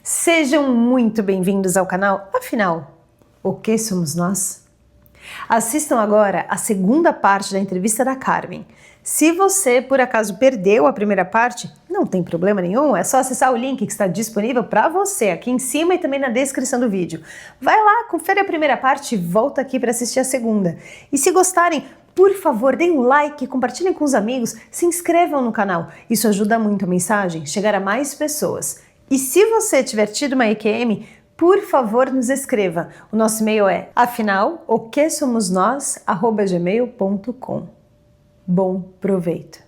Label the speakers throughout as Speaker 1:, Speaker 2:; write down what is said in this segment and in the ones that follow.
Speaker 1: Sejam muito bem-vindos ao canal. Afinal, o que somos nós? Assistam agora a segunda parte da entrevista da Carmen. Se você, por acaso, perdeu a primeira parte, não tem problema nenhum, é só acessar o link que está disponível para você aqui em cima e também na descrição do vídeo. Vai lá, confere a primeira parte e volta aqui para assistir a segunda. E se gostarem, por favor, deem um like, compartilhem com os amigos, se inscrevam no canal. Isso ajuda muito a mensagem chegar a mais pessoas. E se você tiver tido uma EQM, por favor, nos escreva. O nosso e-mail é afinal-o-que-somos-nós@gmail.com. Bom proveito!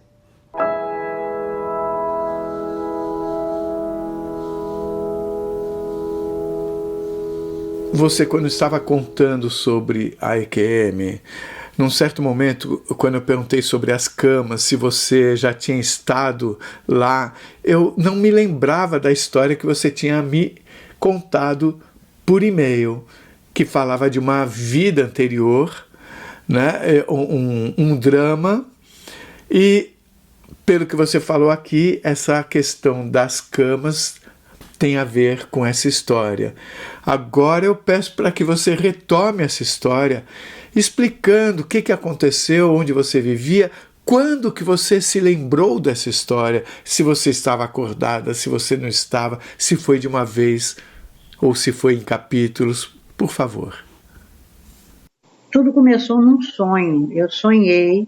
Speaker 2: Você, quando estava contando sobre a EQM, num certo momento, quando eu perguntei sobre as camas, se você já tinha estado lá, eu não me lembrava da história que você tinha me contado por e-mail, que falava de uma vida anterior, né? um drama, e pelo que você falou aqui, essa questão das camas tem a ver com essa história. Agora eu peço para que você retome essa história, explicando o que aconteceu, onde você vivia, quando que você se lembrou dessa história, se você estava acordada, se você não estava, se foi de uma vez ou se foi em capítulos, por favor.
Speaker 3: Tudo começou num sonho. Eu sonhei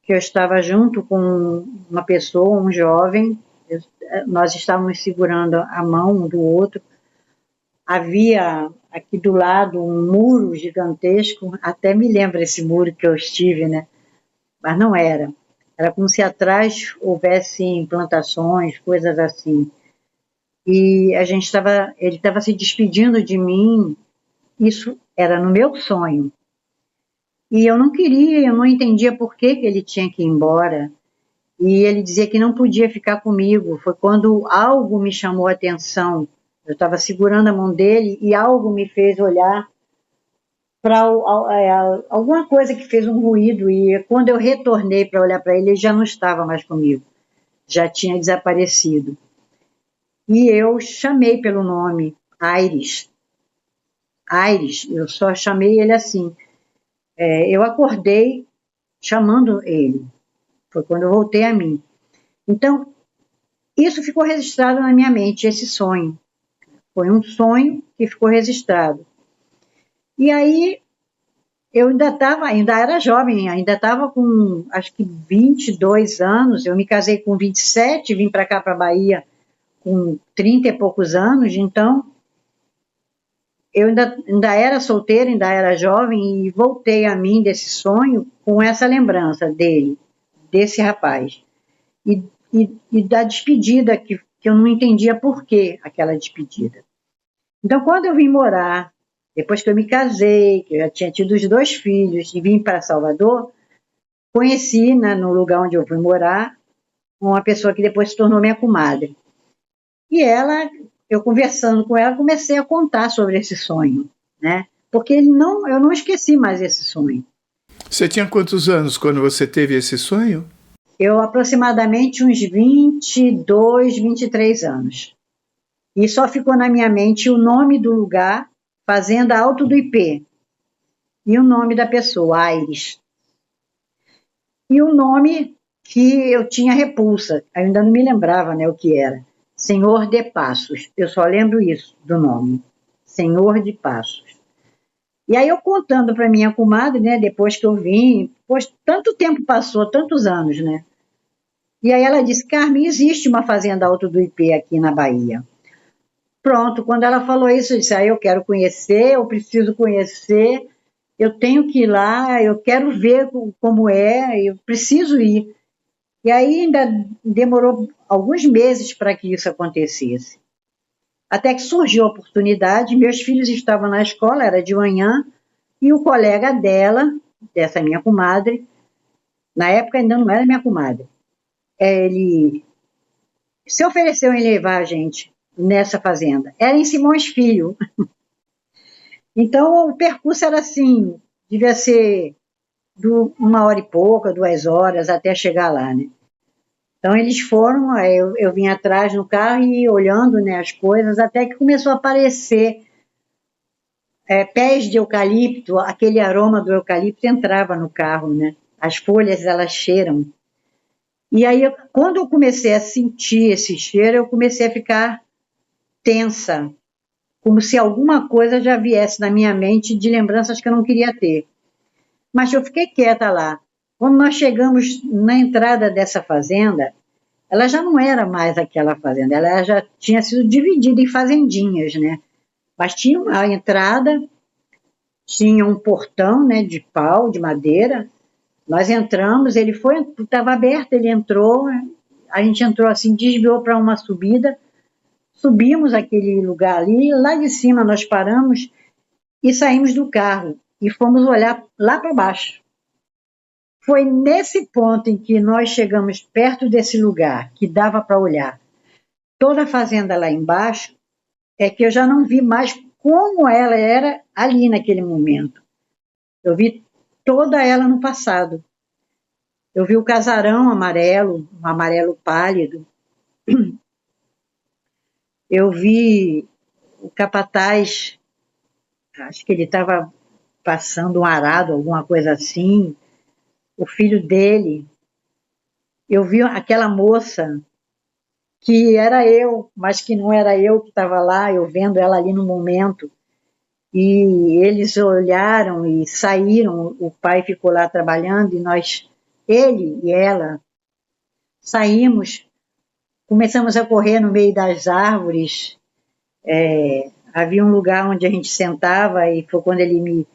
Speaker 3: que eu estava junto com uma pessoa, um jovem. Nós estávamos segurando a mão um do outro. Havia aqui do lado um muro gigantesco, até me lembra esse muro que eu estive, né? Mas não era. Era como se atrás houvesse plantações, coisas assim. E ele estava se despedindo de mim. Isso era no meu sonho. E eu não queria, eu não entendia por que ele tinha que ir embora. E ele dizia que não podia ficar comigo. Foi quando algo me chamou a atenção. Eu estava segurando a mão dele e algo me fez olhar para alguma coisa que fez um ruído. E quando eu retornei para olhar para ele, ele já não estava mais comigo. Já tinha desaparecido. E eu chamei pelo nome, Aires. Aires, eu só chamei ele assim. Eu acordei chamando ele. Foi quando eu voltei a mim. Então, isso ficou registrado na minha mente, esse sonho. Foi um sonho que ficou registrado. E aí, eu ainda era jovem, ainda estava com, acho que 22 anos. Eu me casei com 27, vim para cá, para a Bahia, com 30 e poucos anos. Então, eu ainda era solteira, ainda era jovem, e voltei a mim desse sonho com essa lembrança dele, desse rapaz. E da despedida, que eu não entendia por que aquela despedida. Então, quando eu vim morar, depois que eu me casei, que eu já tinha tido os 2 filhos, e vim para Salvador, conheci, né, no lugar onde eu fui morar, uma pessoa que depois se tornou minha comadre. E eu conversando com ela, comecei a contar sobre esse sonho, né? Porque eu não esqueci mais esse sonho.
Speaker 2: Você tinha quantos anos quando você teve esse sonho?
Speaker 3: Eu aproximadamente uns 22, 23 anos. E só ficou na minha mente o nome do lugar, Fazenda Alto do Ipê, e o nome da pessoa, Aires. E o nome que eu tinha repulsa, eu ainda não me lembrava, né, o que era. Senhor de Passos, eu só lembro isso do nome, Senhor de Passos. E aí eu contando para minha comadre, né, depois que eu vim, pois tanto tempo passou, tantos anos, né? E aí ela disse, Carmen, existe uma Fazenda Alto do Ipê aqui na Bahia. Pronto, quando ela falou isso, eu disse, eu quero conhecer, eu preciso conhecer, eu tenho que ir lá, eu quero ver como é, eu preciso ir. E aí ainda demorou alguns meses para que isso acontecesse. Até que surgiu a oportunidade, meus filhos estavam na escola, era de manhã, e o colega dela, dessa minha comadre, na época ainda não era minha comadre, ele se ofereceu em levar a gente nessa fazenda. Era em Simões Filho. Então, o percurso era assim, devia ser 1 hora e pouca, 2 horas, até chegar lá, né? Então eles foram, eu vim atrás no carro e olhando, né, as coisas, até que começou a aparecer pés de eucalipto, aquele aroma do eucalipto entrava no carro, né? As folhas, elas cheiram. E aí, quando eu comecei a sentir esse cheiro, eu comecei a ficar tensa, como se alguma coisa já viesse na minha mente de lembranças que eu não queria ter. Mas eu fiquei quieta lá. Quando nós chegamos na entrada dessa fazenda, ela já não era mais aquela fazenda, ela já tinha sido dividida em fazendinhas, né? Mas tinha a entrada, tinha um portão, né, de pau, de madeira. Nós entramos, ele foi, estava aberto, ele entrou, a gente entrou assim, desviou para uma subida, subimos aquele lugar ali, lá de cima nós paramos e saímos do carro e fomos olhar lá para baixo. Foi nesse ponto em que nós chegamos perto desse lugar, que dava para olhar toda a fazenda lá embaixo, é que eu já não vi mais como ela era ali naquele momento. Eu vi toda ela no passado. Eu vi o casarão amarelo, um amarelo pálido. Eu vi o capataz, acho que ele estava passando um arado, alguma coisa assim. O filho dele. Eu vi aquela moça que era eu, mas que não era eu que estava lá, eu vendo ela ali no momento. E eles olharam e saíram, o pai ficou lá trabalhando e ele e ela, saímos, começamos a correr no meio das árvores, havia um lugar onde a gente sentava e foi quando ele me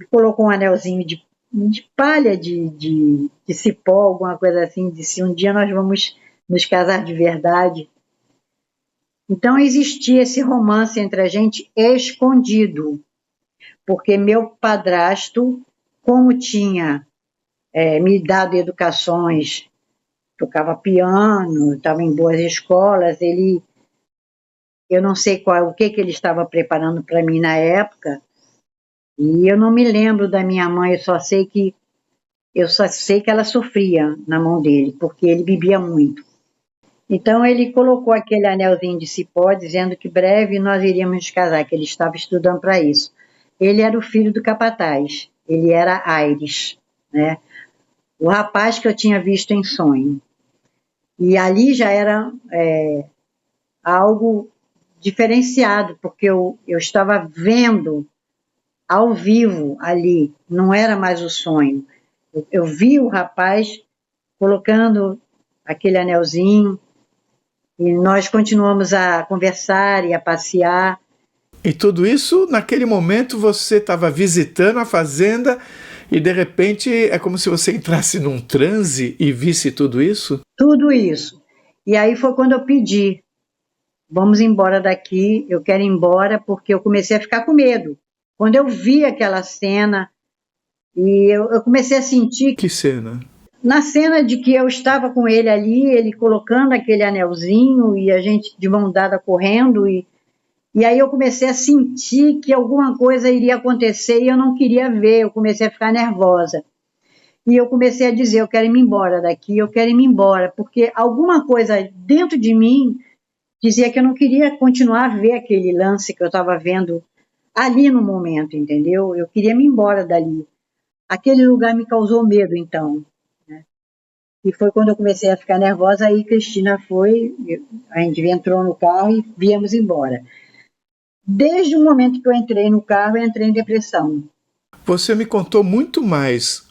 Speaker 3: colocou um anelzinho de palha, de cipó, alguma coisa assim, disse, um dia nós vamos nos casar de verdade. Então existia esse romance entre a gente escondido, porque meu padrasto, como tinha me dado educações, tocava piano, estava em boas escolas, eu não sei o que ele estava preparando para mim na época, e eu não me lembro da minha mãe, eu só sei que ela sofria na mão dele, porque ele bebia muito. Então ele colocou aquele anelzinho de cipó, dizendo que breve nós iríamos nos casar, que ele estava estudando para isso. Ele era o filho do capataz, ele era Aires, né? O rapaz que eu tinha visto em sonho. E ali já era algo diferenciado, porque eu estava vendo ao vivo ali, não era mais o sonho. Eu vi o rapaz colocando aquele anelzinho e nós continuamos a conversar e a passear.
Speaker 2: E tudo isso, naquele momento, você estava visitando a fazenda e, de repente, é como se você entrasse num transe e visse tudo isso?
Speaker 3: Tudo isso. E aí foi quando eu pedi, vamos embora daqui, eu quero ir embora, porque eu comecei a ficar com medo. Quando eu vi aquela cena, e eu comecei a sentir...
Speaker 2: Que cena?
Speaker 3: Na cena de que eu estava com ele ali, ele colocando aquele anelzinho, e a gente de mão dada correndo, e aí eu comecei a sentir que alguma coisa iria acontecer, e eu não queria ver, eu comecei a ficar nervosa. E eu comecei a dizer, eu quero ir me embora daqui, eu quero ir me embora, porque alguma coisa dentro de mim dizia que eu não queria continuar a ver aquele lance que eu estava vendo ali no momento, entendeu? Eu queria me embora dali. Aquele lugar me causou medo, então, né? E foi quando eu comecei a ficar nervosa, aí Cristina foi, a gente entrou no carro e viemos embora. Desde o momento que eu entrei no carro, eu entrei em depressão.
Speaker 2: Você me contou muito mais.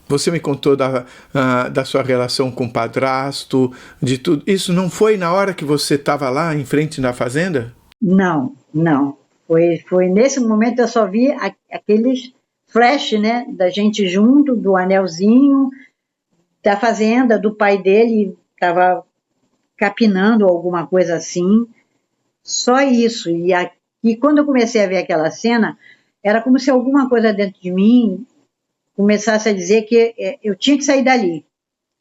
Speaker 2: Você me contou da sua relação com o padrasto, de tudo. Isso não foi na hora que você estava lá em frente na fazenda?
Speaker 3: Não, não. Foi nesse momento eu só vi aqueles flash, né, da gente junto, do anelzinho, da fazenda, do pai dele estava capinando alguma coisa assim. Só isso. E quando eu comecei a ver aquela cena, era como se alguma coisa dentro de mim começasse a dizer que eu tinha que sair dali.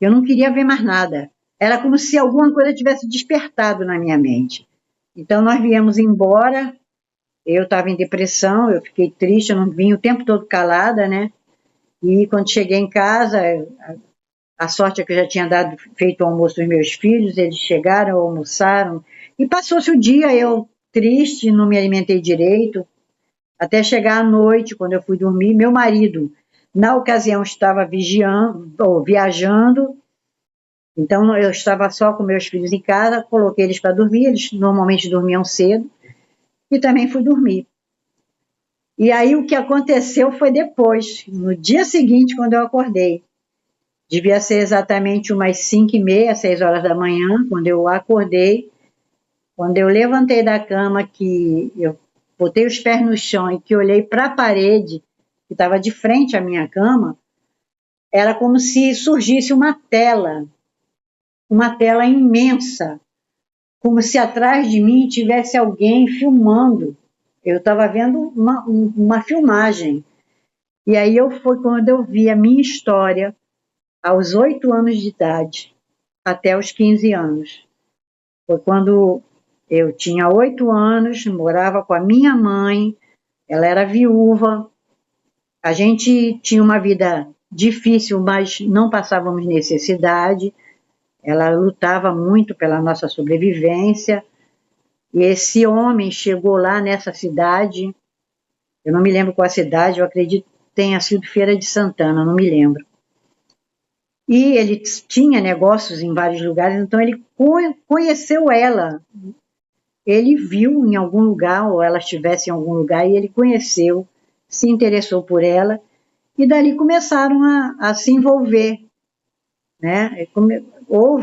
Speaker 3: Eu não queria ver mais nada. Era como se alguma coisa tivesse despertado na minha mente. Então nós viemos embora, eu estava em depressão, eu fiquei triste, eu não vim o tempo todo calada, né? E quando cheguei em casa, A sorte é que eu já tinha feito o almoço dos meus filhos, eles chegaram, almoçaram, e passou-se o dia, eu triste, não me alimentei direito, até chegar à noite, quando eu fui dormir. Meu marido, na ocasião, estava viajando, então eu estava só com meus filhos em casa, coloquei eles para dormir, eles normalmente dormiam cedo, e também fui dormir. E aí o que aconteceu foi depois, no dia seguinte, quando eu acordei. Devia ser exatamente umas 5h30, 6 horas da manhã, quando eu acordei. Quando eu levantei da cama, que eu botei os pés no chão e que olhei para a parede, que estava de frente à minha cama, era como se surgisse uma tela imensa, como se atrás de mim tivesse alguém filmando. Eu estava vendo uma filmagem. E aí foi quando eu vi a minha história, aos 8 anos de idade, até os 15 anos. Foi quando eu tinha 8 anos, morava com a minha mãe, ela era viúva, a gente tinha uma vida difícil, mas não passávamos necessidade, ela lutava muito pela nossa sobrevivência, e esse homem chegou lá nessa cidade, eu não me lembro qual a cidade, eu acredito que tenha sido Feira de Santana, não me lembro. E ele tinha negócios em vários lugares, então ele conheceu ela. Ele viu em algum lugar, ou ela estivesse em algum lugar, e ele conheceu, se interessou por ela, e dali começaram a se envolver. Né?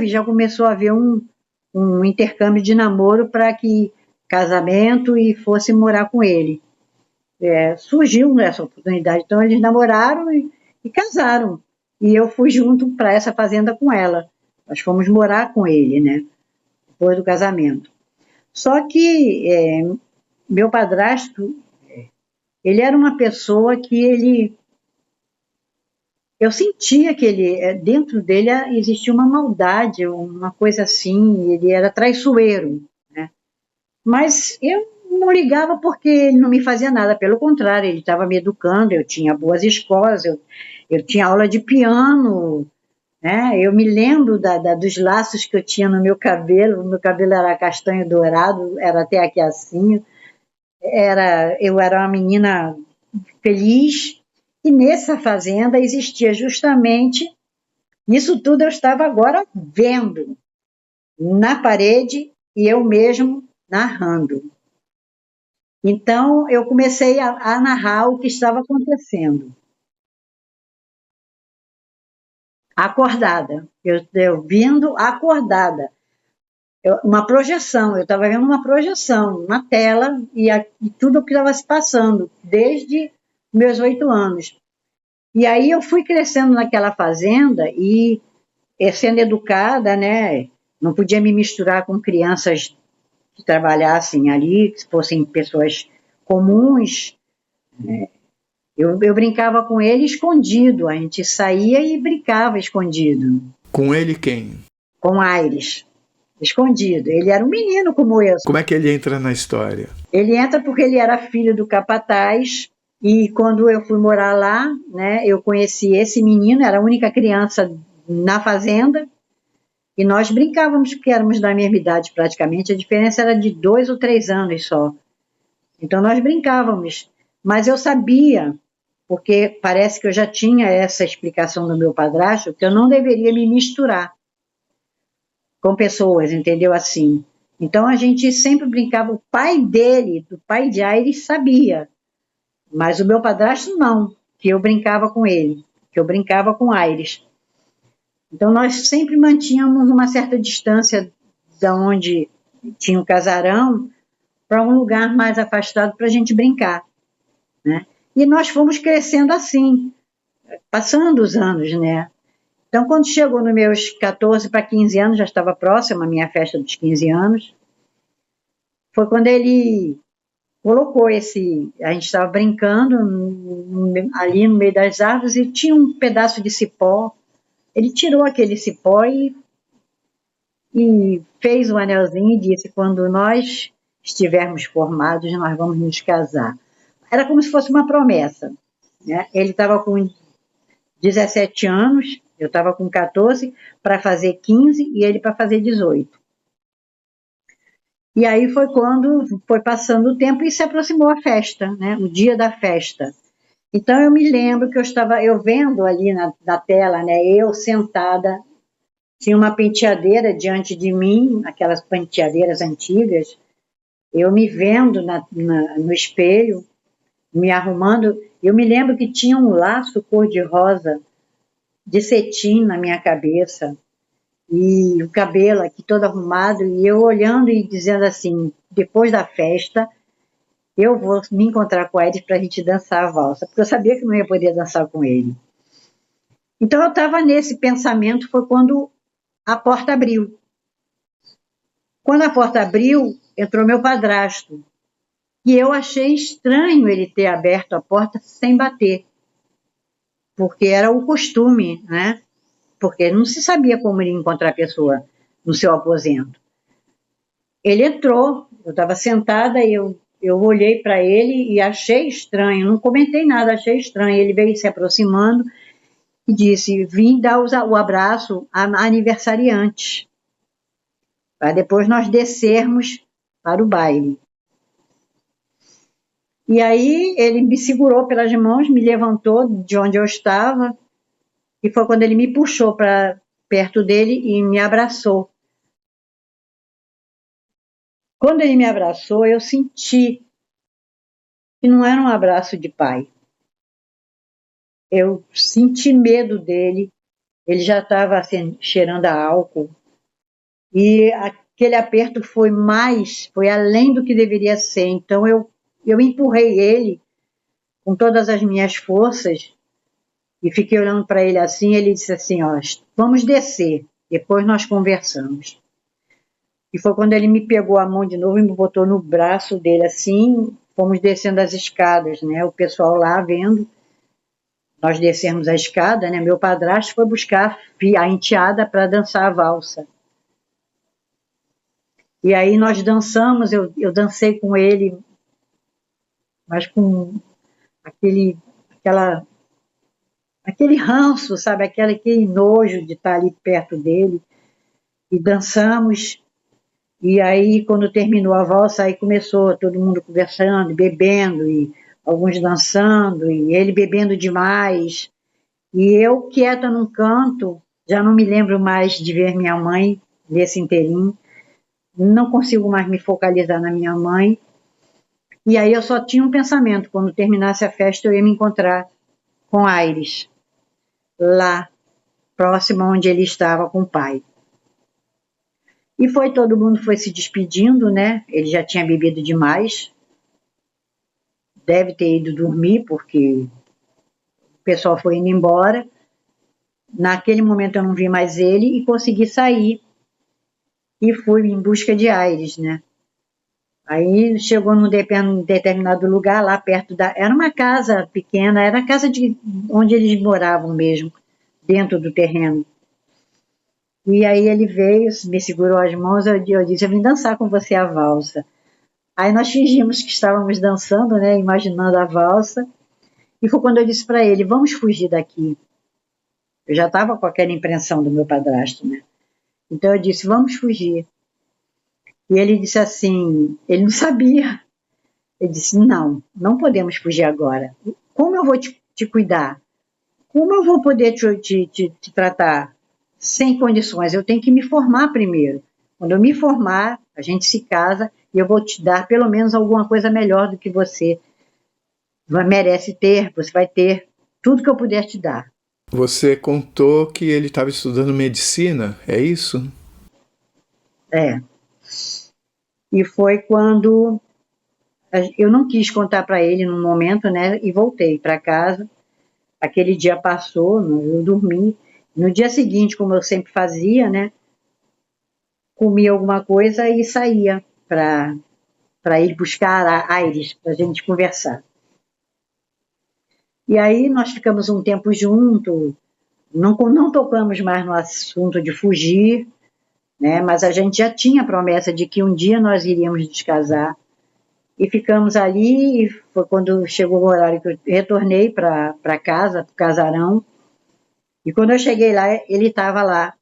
Speaker 3: Já começou a haver um intercâmbio de namoro para que casamento e fosse morar com ele. Surgiu essa oportunidade, então eles namoraram e casaram. E eu fui junto para essa fazenda com ela. Nós fomos morar com ele, né? Depois do casamento. Só que meu padrasto, ele era uma pessoa que eu sentia que dentro dele existia uma maldade, uma coisa assim, ele era traiçoeiro, né? Mas eu não ligava porque ele não me fazia nada, pelo contrário, ele estava me educando, eu tinha boas escolas, eu tinha aula de piano, né? Eu me lembro dos laços que eu tinha no meu cabelo. O meu cabelo era castanho dourado, era até aqui assim. Eu era uma menina feliz, e nessa fazenda existia justamente isso tudo. Eu estava agora vendo na parede e eu mesmo narrando. Então eu comecei a narrar o que estava acontecendo. Acordada, eu vindo acordada, uma projeção, eu estava vendo uma projeção, uma tela, e tudo o que estava se passando, desde meus 8 anos. E aí eu fui crescendo naquela fazenda e sendo educada, né? Não podia me misturar com crianças que trabalhassem ali, que fossem pessoas comuns, né? Eu brincava com ele escondido, a gente saía e brincava escondido.
Speaker 2: Com ele quem?
Speaker 3: Com Aires, escondido. Ele era um menino como eu.
Speaker 2: Como é que ele entra na história?
Speaker 3: Ele entra porque ele era filho do capataz, e quando eu fui morar lá, né, eu conheci esse menino, era a única criança na fazenda, e nós brincávamos porque éramos da mesma idade praticamente, a diferença era de 2 ou 3 anos só. Então nós brincávamos, mas eu sabia, porque parece que eu já tinha essa explicação do meu padrasto, que eu não deveria me misturar com pessoas, entendeu? Assim. Então a gente sempre brincava, o pai dele, do pai de Aires, sabia, mas o meu padrasto não, que eu brincava com ele, que eu brincava com Aires. Então nós sempre mantínhamos uma certa distância da onde tinha o casarão para um lugar mais afastado para a gente brincar, né? E nós fomos crescendo assim, passando os anos, né? Então, quando chegou nos meus 14 para 15 anos, já estava próxima a minha festa dos 15 anos, foi quando ele colocou a gente estava brincando ali no meio das árvores e tinha um pedaço de cipó. Ele tirou aquele cipó e fez um anelzinho e disse: quando nós estivermos formados, nós vamos nos casar. Era como se fosse uma promessa, né? Ele estava com 17 anos Eu estava com 14 para fazer 15 e ele para fazer 18. E aí foi quando foi passando o tempo e se aproximou a festa, né? O dia da festa. Então eu me lembro que eu vendo ali na tela, né? Eu sentada, tinha uma penteadeira diante de mim, aquelas penteadeiras antigas, eu me vendo no espelho, me arrumando. Eu me lembro que tinha um laço cor-de-rosa de cetim na minha cabeça e o cabelo aqui todo arrumado e eu olhando e dizendo assim, depois da festa eu vou me encontrar com ele para a gente dançar a valsa, porque eu sabia que não ia poder dançar com ele. Então eu estava nesse pensamento, foi quando a porta abriu. Quando a porta abriu, entrou meu padrasto. E eu achei estranho ele ter aberto a porta sem bater, porque era o costume, né? Porque não se sabia como ele ia encontrar a pessoa no seu aposento. Ele entrou, eu estava sentada e eu olhei para ele e achei estranho, não comentei nada, achei estranho. Ele veio se aproximando e disse, vim dar o abraço à aniversariante, para depois nós descermos para o baile. E aí ele me segurou pelas mãos, me levantou de onde eu estava, e foi quando ele me puxou para perto dele e me abraçou. Quando ele me abraçou, eu senti que não era um abraço de pai. Eu senti medo dele, ele já estava assim, cheirando a álcool, e aquele aperto foi além do que deveria ser. Então eu empurrei ele com todas as minhas forças e fiquei olhando para ele assim. Ele disse assim, ó, vamos descer, depois nós conversamos. E foi quando ele me pegou a mão de novo e me botou no braço dele assim, fomos descendo as escadas, né? O pessoal lá vendo, nós descemos a escada, né? Meu padrasto foi buscar a enteada para dançar a valsa. E aí nós dançamos, eu dancei com ele, mas com aquele ranço, sabe? Aquele nojo de estar ali perto dele. E dançamos. E aí, quando terminou a valsa, aí começou todo mundo conversando, bebendo, e alguns dançando, e ele bebendo demais. E eu, quieta num canto, já não me lembro mais de ver minha mãe nesse inteirinho. Não consigo mais me focalizar na minha mãe. E aí eu só tinha um pensamento, quando terminasse a festa eu ia me encontrar com Aires, lá, próximo onde ele estava com o pai. E todo mundo foi se despedindo, né? Ele já tinha bebido demais, deve ter ido dormir, porque o pessoal foi indo embora. Naquele momento eu não vi mais ele e consegui sair. E fui em busca de Aires, né? Aí chegou num determinado lugar, lá perto era uma casa pequena, era a casa onde eles moravam mesmo, dentro do terreno. E aí ele veio, me segurou as mãos, eu disse, eu vim dançar com você a valsa. Aí nós fingimos que estávamos dançando, né, imaginando a valsa, e foi quando eu disse para ele, vamos fugir daqui. Eu já estava com aquela impressão do meu padrasto, né? Então eu disse, vamos fugir. E ele disse assim, ele não sabia. Ele disse, não podemos fugir agora. Como eu vou te cuidar? Como eu vou poder te tratar? Sem condições, eu tenho que me formar primeiro. Quando eu me formar, a gente se casa e eu vou te dar pelo menos alguma coisa melhor do que você merece ter, você vai ter tudo que eu puder te dar.
Speaker 2: Você contou que ele estava estudando medicina, é isso?
Speaker 3: É. E foi quando eu não quis contar para ele no momento, né? E voltei para casa. Aquele dia passou, eu dormi. No dia seguinte, como eu sempre fazia, né? Comia alguma coisa e saía para ir buscar a Aires, para a gente conversar. E aí nós ficamos um tempo juntos, não tocamos mais no assunto de fugir, né? Mas a gente já tinha a promessa de que um dia nós iríamos descasar. E ficamos ali, e foi quando chegou o horário que eu retornei para casa, para o casarão, E quando eu cheguei lá, ele estava lá,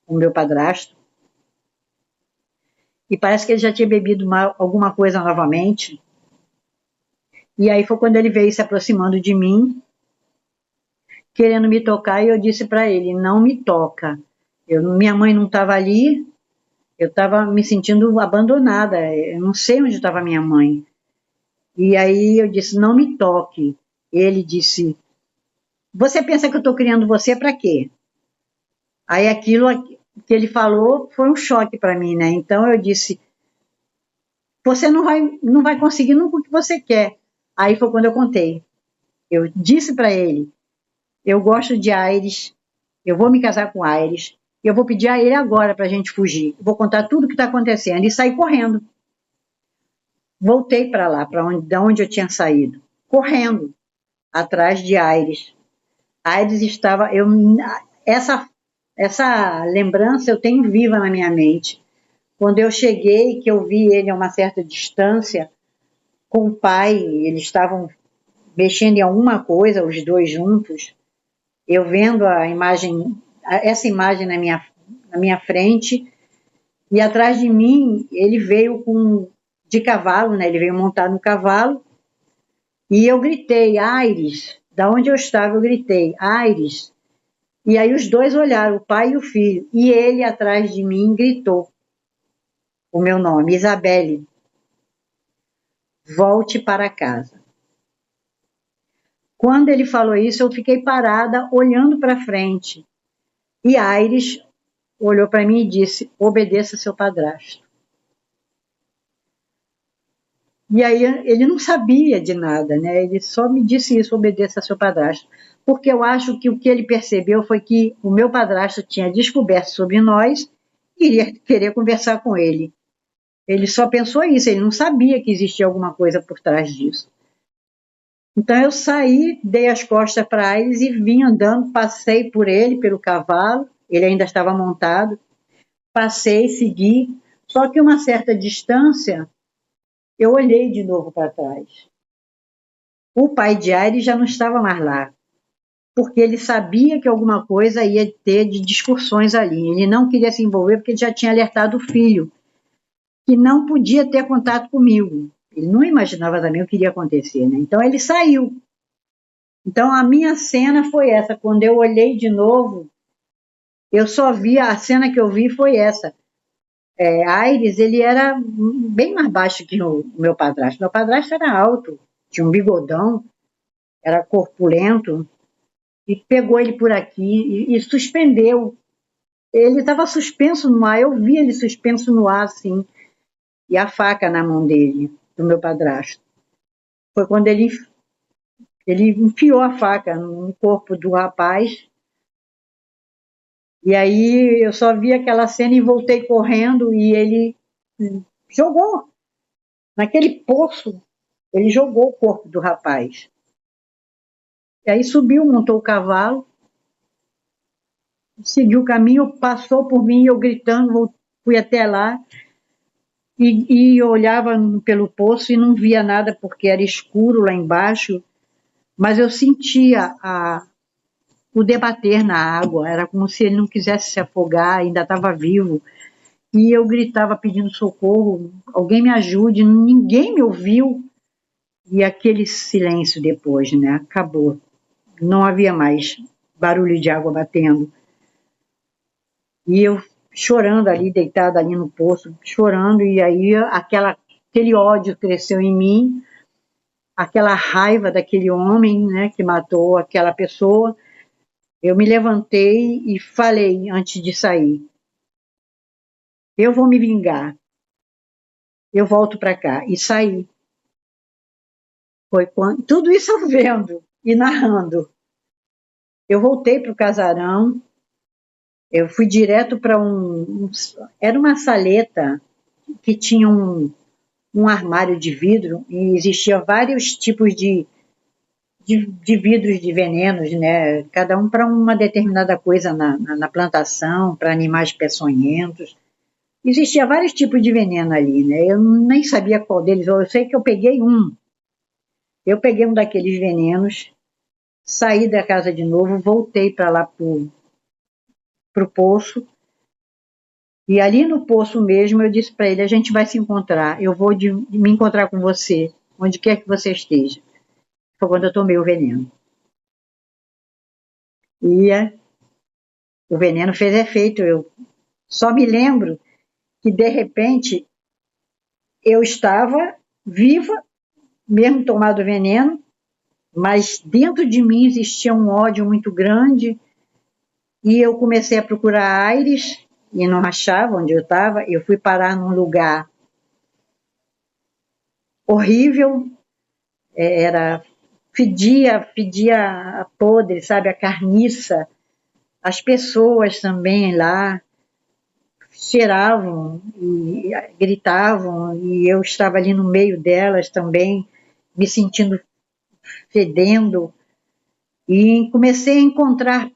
Speaker 3: o meu padrasto, e parece que ele já tinha bebido alguma coisa novamente. E aí foi quando ele veio se aproximando de mim, querendo me tocar, e eu disse para ele, não me toca. Minha mãe não estava ali, eu estava me sentindo abandonada, eu não sei onde estava minha mãe. E aí eu disse, não me toque. Ele disse, você pensa que eu estou criando você para quê? Aí aquilo que ele falou foi um choque para mim, né? Então eu disse, você não vai conseguir nunca o que você quer. Aí foi quando eu contei. Eu disse para ele, eu gosto de Aires, eu vou me casar com Aires, eu vou pedir a ele agora para a gente fugir. Vou contar tudo o que está acontecendo e saí correndo. Voltei para lá, da onde eu tinha saído, correndo, atrás de Aires. Aires estava... Essa lembrança eu tenho viva na minha mente. Quando eu cheguei, que eu vi ele a uma certa distância, com o pai, eles estavam mexendo em alguma coisa, os dois juntos, eu vendo essa imagem na minha frente, e atrás de mim, ele veio de cavalo, né? Ele veio montado no cavalo, e eu gritei, Aires, da onde eu estava eu gritei, Aires, e aí os dois olharam, o pai e o filho, e ele atrás de mim gritou o meu nome, Isabelle, volte para casa. Quando ele falou isso, eu fiquei parada, olhando para frente, e Aires olhou para mim e disse, obedeça seu padrasto. E aí ele não sabia de nada, né? Ele só me disse isso, obedeça seu padrasto. Porque eu acho que o que ele percebeu foi que o meu padrasto tinha descoberto sobre nós e iria querer conversar com ele. Ele só pensou isso, ele não sabia que existia alguma coisa por trás disso. Então eu saí, dei as costas para eles e vim andando, passei por ele, pelo cavalo, ele ainda estava montado, passei, segui, só que uma certa distância, eu olhei de novo para trás. O pai de Aires já não estava mais lá, porque ele sabia que alguma coisa ia ter de discussões ali. Ele não queria se envolver porque ele já tinha alertado o filho, que não podia ter contato comigo. Ele não imaginava também o que iria acontecer, né? Então ele saiu. Então a minha cena foi essa. Quando eu olhei de novo, eu só vi, a cena que eu vi foi essa. Aires, ele era bem mais baixo que o meu padrasto. Meu padrasto era alto, tinha um bigodão, era corpulento, e pegou ele por aqui e suspendeu. Ele estava suspenso no ar, eu vi ele suspenso no ar, assim, e a faca na mão dele, do meu padrasto. Foi quando ele enfiou a faca no corpo do rapaz, e aí eu só vi aquela cena e voltei correndo, e ele jogou naquele poço, ele jogou o corpo do rapaz. E aí subiu, montou o cavalo, seguiu o caminho, passou por mim, eu gritando, fui até lá, e olhava pelo poço e não via nada, porque era escuro lá embaixo, mas eu sentia o debater na água, era como se ele não quisesse se afogar, ainda estava vivo, e eu gritava pedindo socorro, alguém me ajude, ninguém me ouviu, e aquele silêncio depois, né, acabou, não havia mais barulho de água batendo, e eu chorando ali, deitada ali no poço, chorando, e aí aquele ódio cresceu em mim, aquela raiva daquele homem, né, que matou aquela pessoa. Eu me levantei e falei antes de sair, eu vou me vingar, eu volto para cá, e saí. Foi quando, tudo isso eu vendo e narrando. Eu voltei para o casarão, eu fui direto para era uma saleta que tinha um armário de vidro e existia vários tipos de vidros de venenos, né? Cada um para uma determinada coisa na plantação, para animais peçonhentos. Existia vários tipos de veneno ali, né? Eu nem sabia qual deles, eu sei que eu peguei um. Eu peguei um daqueles venenos, saí da casa de novo, voltei para lá pro poço. E ali no poço mesmo eu disse para ele, a gente vai se encontrar, eu vou me encontrar com você, onde quer que você esteja. Foi quando eu tomei o veneno. E o veneno fez efeito. Eu só me lembro que, de repente, eu estava viva, mesmo tomado o veneno, mas dentro de mim existia um ódio muito grande, e eu comecei a procurar Aires, e não achava onde eu estava. Eu fui parar num lugar horrível, era fedia a podre, sabe, a carniça. As pessoas também lá cheiravam e gritavam, e eu estava ali no meio delas também, me sentindo fedendo, e comecei a encontrar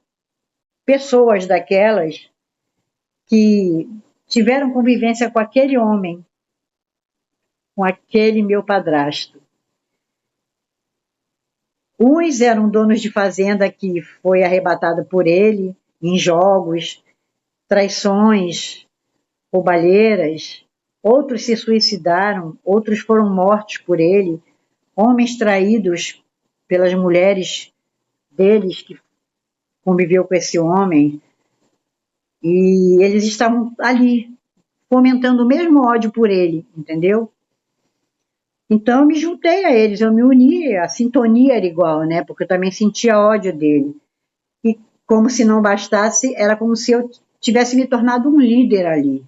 Speaker 3: pessoas daquelas que tiveram convivência com aquele homem, com aquele meu padrasto. Uns eram donos de fazenda que foi arrebatada por ele em jogos, traições, roubalheiras. Outros se suicidaram, outros foram mortos por ele, homens traídos pelas mulheres deles que conviveu com esse homem, e eles estavam ali fomentando o mesmo ódio por ele, entendeu? Então eu me juntei a eles, eu me uni, a sintonia era igual, né? Porque eu também sentia ódio dele. E como se não bastasse, era como se eu tivesse me tornado um líder ali.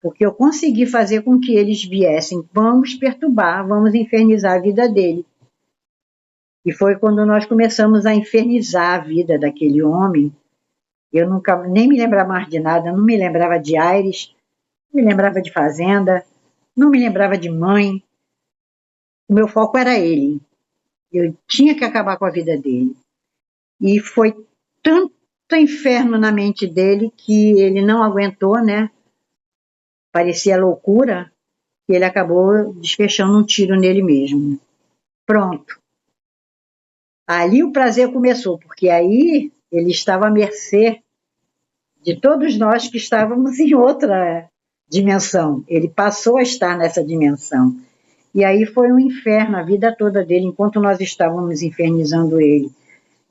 Speaker 3: Porque eu consegui fazer com que eles viessem, vamos perturbar, vamos infernizar a vida dele. E foi quando nós começamos a infernizar a vida daquele homem. Eu nunca, nem me lembrava mais de nada, não me lembrava de Aires, não me lembrava de fazenda, não me lembrava de mãe. O meu foco era ele. Eu tinha que acabar com a vida dele. E foi tanto inferno na mente dele que ele não aguentou, né? Parecia loucura, e ele acabou desfechando um tiro nele mesmo. Pronto. Ali o prazer começou, porque aí ele estava à mercê de todos nós que estávamos em outra dimensão. Ele passou a estar nessa dimensão. E aí foi um inferno a vida toda dele, enquanto nós estávamos infernizando ele.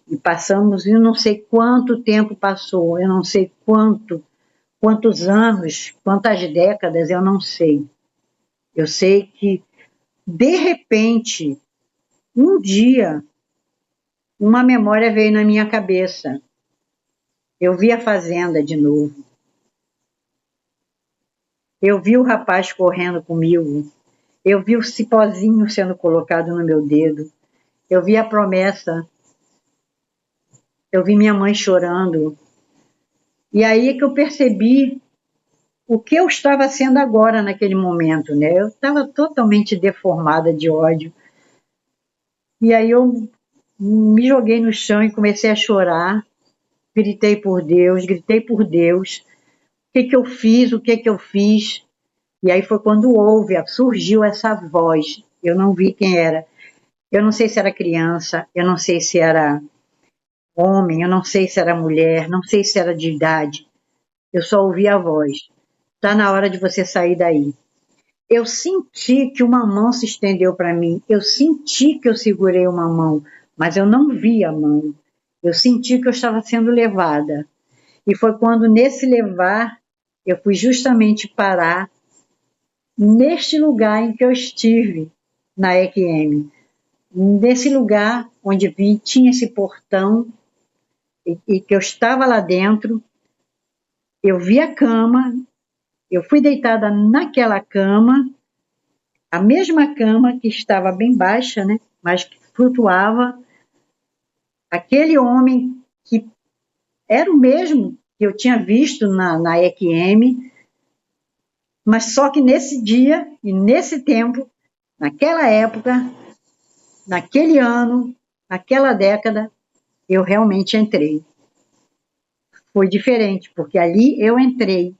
Speaker 3: E passamos, eu não sei quanto tempo passou, eu não sei quantos anos, quantas décadas, eu não sei. Eu sei que, de repente, um dia, uma memória veio na minha cabeça. Eu vi a fazenda de novo. Eu vi o rapaz correndo comigo. Eu vi o cipózinho sendo colocado no meu dedo. Eu vi a promessa. Eu vi minha mãe chorando. E aí é que eu percebi o que eu estava sendo agora naquele momento, né? Eu estava totalmente deformada de ódio. E aí eu me joguei no chão e comecei a chorar. Gritei por Deus, gritei por Deus. O que eu fiz, o que eu fiz? E aí foi quando surgiu essa voz. Eu não vi quem era. Eu não sei se era criança, eu não sei se era homem, eu não sei se era mulher, não sei se era de idade. Eu só ouvi a voz. Está na hora de você sair daí. Eu senti que uma mão se estendeu para mim. Eu senti que eu segurei uma mão, mas eu não vi a mão. Eu senti que eu estava sendo levada. E foi quando, nesse levar, eu fui justamente parar neste lugar em que eu estive, na EQM. Nesse lugar onde vi, tinha esse portão, e que eu estava lá dentro. Eu vi a cama, eu fui deitada naquela cama, a mesma cama que estava bem baixa, né, mas que flutuava. Aquele homem que era o mesmo que eu tinha visto na EQM, mas só que nesse dia e nesse tempo, naquela época, naquele ano, naquela década, eu realmente entrei. Foi diferente, porque ali eu entrei,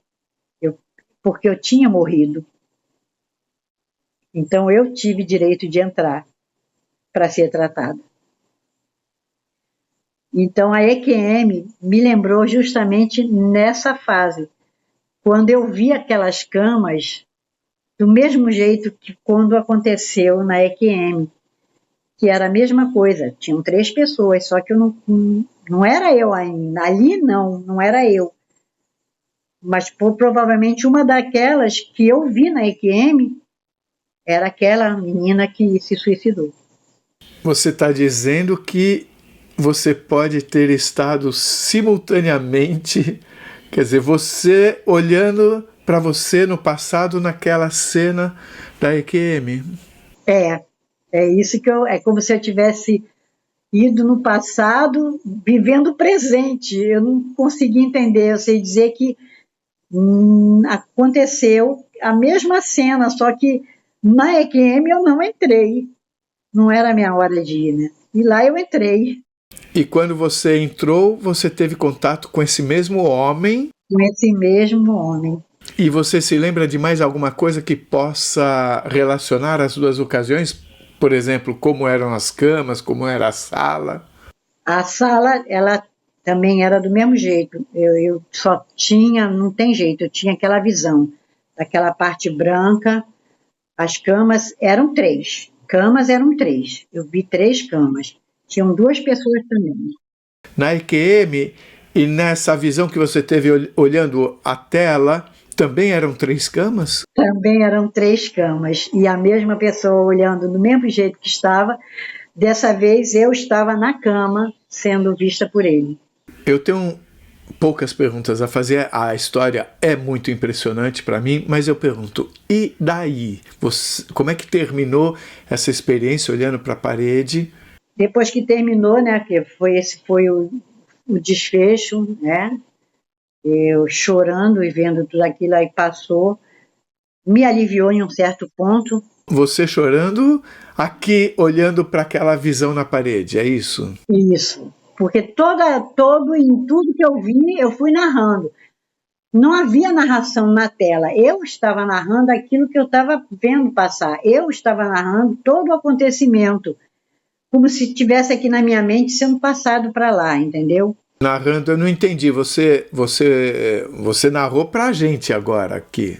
Speaker 3: porque eu tinha morrido. Então eu tive direito de entrar para ser tratada. Então a EQM me lembrou justamente nessa fase, quando eu vi aquelas camas do mesmo jeito que quando aconteceu na EQM, que era a mesma coisa, tinham 3 pessoas, só que eu não era eu ainda, ali não era eu. Mas provavelmente uma daquelas que eu vi na EQM era aquela menina que se suicidou.
Speaker 2: Você está dizendo que você pode ter estado simultaneamente, quer dizer, você olhando para você no passado naquela cena da EQM.
Speaker 3: É isso que é como se eu tivesse ido no passado, vivendo o presente. Eu não consegui entender, eu sei dizer que aconteceu a mesma cena, só que na EQM eu não entrei. Não era a minha hora de ir, né? E lá eu entrei.
Speaker 2: E quando você entrou, você teve contato com esse mesmo homem?
Speaker 3: Com esse mesmo homem.
Speaker 2: E você se lembra de mais alguma coisa que possa relacionar as 2 ocasiões? Por exemplo, como eram as camas, como era a sala?
Speaker 3: A sala, ela também era do mesmo jeito. Eu só tinha, não tem jeito, eu tinha aquela visão daquela parte branca. As camas eram 3. Camas eram 3. Eu vi 3 camas. Tinham 2 pessoas também.
Speaker 2: Na EQM e nessa visão que você teve olhando a tela, também eram 3 camas?
Speaker 3: Também eram 3 camas. E a mesma pessoa olhando do mesmo jeito que estava. Dessa vez eu estava na cama sendo vista por ele.
Speaker 2: Eu tenho poucas perguntas a fazer. A história é muito impressionante para mim, mas eu pergunto, e daí? Como é que terminou essa experiência olhando para a parede?
Speaker 3: Depois que terminou, né, que esse foi o desfecho, né? Eu chorando e vendo tudo aquilo aí passou, me aliviou em um certo ponto.
Speaker 2: Você chorando, aqui olhando para aquela visão na parede, é isso?
Speaker 3: Isso, porque em tudo que eu vi, eu fui narrando. Não havia narração na tela, eu estava narrando aquilo que eu estava vendo passar, eu estava narrando todo o acontecimento, como se estivesse aqui na minha mente sendo passado para lá, entendeu?
Speaker 2: Narrando, eu não entendi. Você narrou pra gente agora aqui.